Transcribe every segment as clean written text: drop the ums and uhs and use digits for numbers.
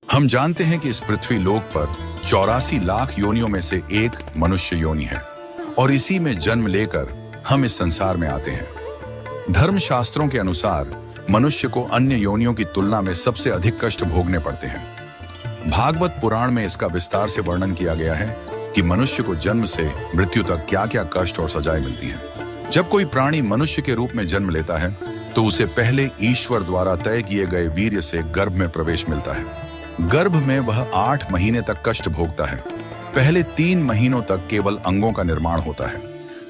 हम जानते हैं कि इस पृथ्वी लोक पर 84 लाख योनियों में से एक मनुष्य योनि है और इसी में जन्म लेकर हम इस संसार में आते हैं। धर्मशास्त्रों के अनुसार मनुष्य को अन्य योनियों की तुलना में सबसे अधिक कष्ट भोगने पड़ते हैं। भागवत पुराण में इसका विस्तार से वर्णन किया गया है कि मनुष्य को जन्म से मृत्यु तक क्या क्या कष्ट और सजाएं मिलती हैं। जब कोई प्राणी मनुष्य के रूप में जन्म लेता है तो उसे पहले ईश्वर द्वारा तय किए गए वीर्य से गर्भ में प्रवेश मिलता है। गर्भ में वह 8 महीने तक कष्ट भोगता है। पहले 3 महीनों तक केवल अंगों का निर्माण होता है।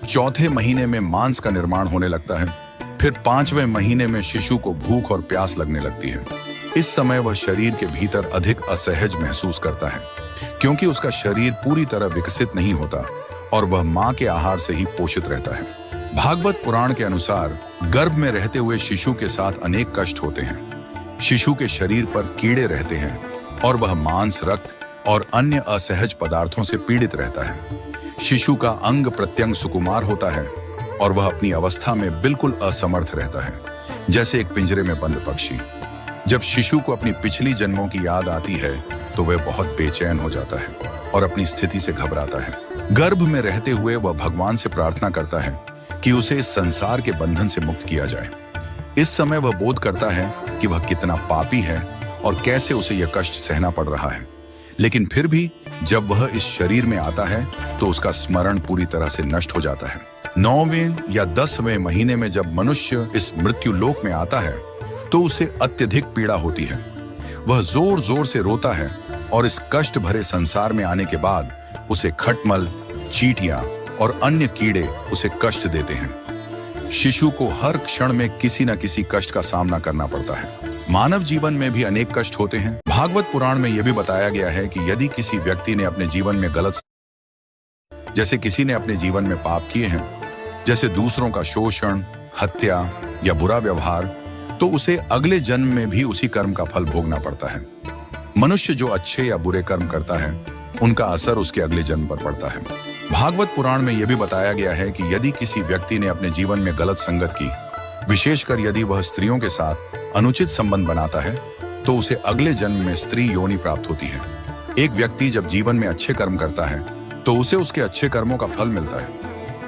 चौथे महीने में मांस का निर्माण होने लगता है। फिर 5वें महीने में शिशु को भूख और प्यास लगने लगती है। इस समय वह शरीर के भीतर अधिक असहज महसूस करता है क्योंकि उसका शरीर पूरी तरह विकसित नहीं होता और वह मां के आहार से ही पोषित रहता है। भागवत पुराण के अनुसार गर्भ में रहते हुए शिशु के साथ अनेक कष्ट होते हैं। शिशु के शरीर पर कीड़े रहते हैं और वह मांस, रक्त और अन्य असहज पदार्थों से पीड़ित रहता है। शिशु का अंग प्रत्यंग सुकुमार होता है और वह अपनी अवस्था में बिल्कुल असमर्थ रहता है, जैसे एक पिंजरे में बंद पक्षी। जब शिशु को अपनी पिछली जन्मों की याद आती है तो वह बहुत बेचैन हो जाता है और अपनी स्थिति से घबराता है। गर्भ में रहते हुए वह भगवान से प्रार्थना करता है कि उसे इस संसार के बंधन से मुक्त किया जाए। इस समय वह बोध करता है कि वह कितना पापी है और कैसे उसे यह कष्ट सहना पड़ रहा है। लेकिन फिर भी जब वह इस शरीर में आता है तो उसका स्मरण पूरी तरह से नष्ट हो जाता है। 9वें या 10वें महीने में जब मनुष्य इस मृत्यु लोक में आता है तो उसे अत्यधिक पीड़ा होती है। वह जोर जोर से रोता है और इस कष्ट भरे संसार में आने के बाद उसे खटमल, चींटियां और अन्य कीड़े उसे कष्ट देते हैं। शिशु को हर क्षण में किसी न किसी कष्ट का सामना करना पड़ता है। मानव जीवन में भी अनेक कष्ट होते हैं। भागवत पुराण में यह भी बताया गया है कि यदि किसी व्यक्ति ने अपने जीवन में जैसे किसी ने अपने जीवन में पाप किए हैं, जैसे दूसरों का शोषण, हत्या या बुरा व्यवहार, तो उसे अगले जन्म में भी उसी कर्म का फल भोगना पड़ता है। मनुष्य जो अच्छे या बुरे कर्म करता है उनका असर उसके अगले जन्म पर पड़ता है। भागवत पुराण में यह भी बताया गया है कि यदि किसी व्यक्ति ने अपने जीवन में गलत संगत की, विशेषकर यदि वह स्त्रियों के साथ अनुचित संबंध बनाता है, तो उसे अगले जन्म में स्त्री योनि प्राप्त होती है। एक व्यक्ति जब जीवन में अच्छे कर्म करता है तो उसे उसके अच्छे कर्मों का फल मिलता है,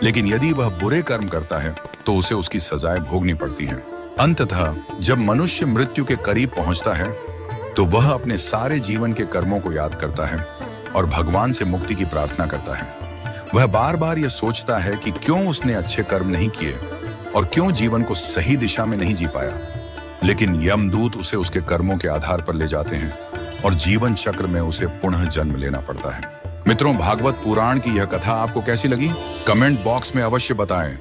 लेकिन यदि वह बुरे कर्म करता है तो उसे उसकी सजाएं भोगनी पड़ती हैं। अंततः जब मनुष्य मृत्यु के करीब पहुंचता है तो वह अपने सारे जीवन के कर्मों को याद करता है और भगवान से मुक्ति की प्रार्थना करता है। वह बार बार यह सोचता है कि क्यों उसने अच्छे कर्म नहीं किए और क्यों जीवन को सही दिशा में नहीं जी पाया। लेकिन यमदूत उसे उसके कर्मों के आधार पर ले जाते हैं और जीवन चक्र में उसे पुनः जन्म लेना पड़ता है। मित्रों, भागवत पुराण की यह कथा आपको कैसी लगी? कमेंट बॉक्स में अवश्य बताएं।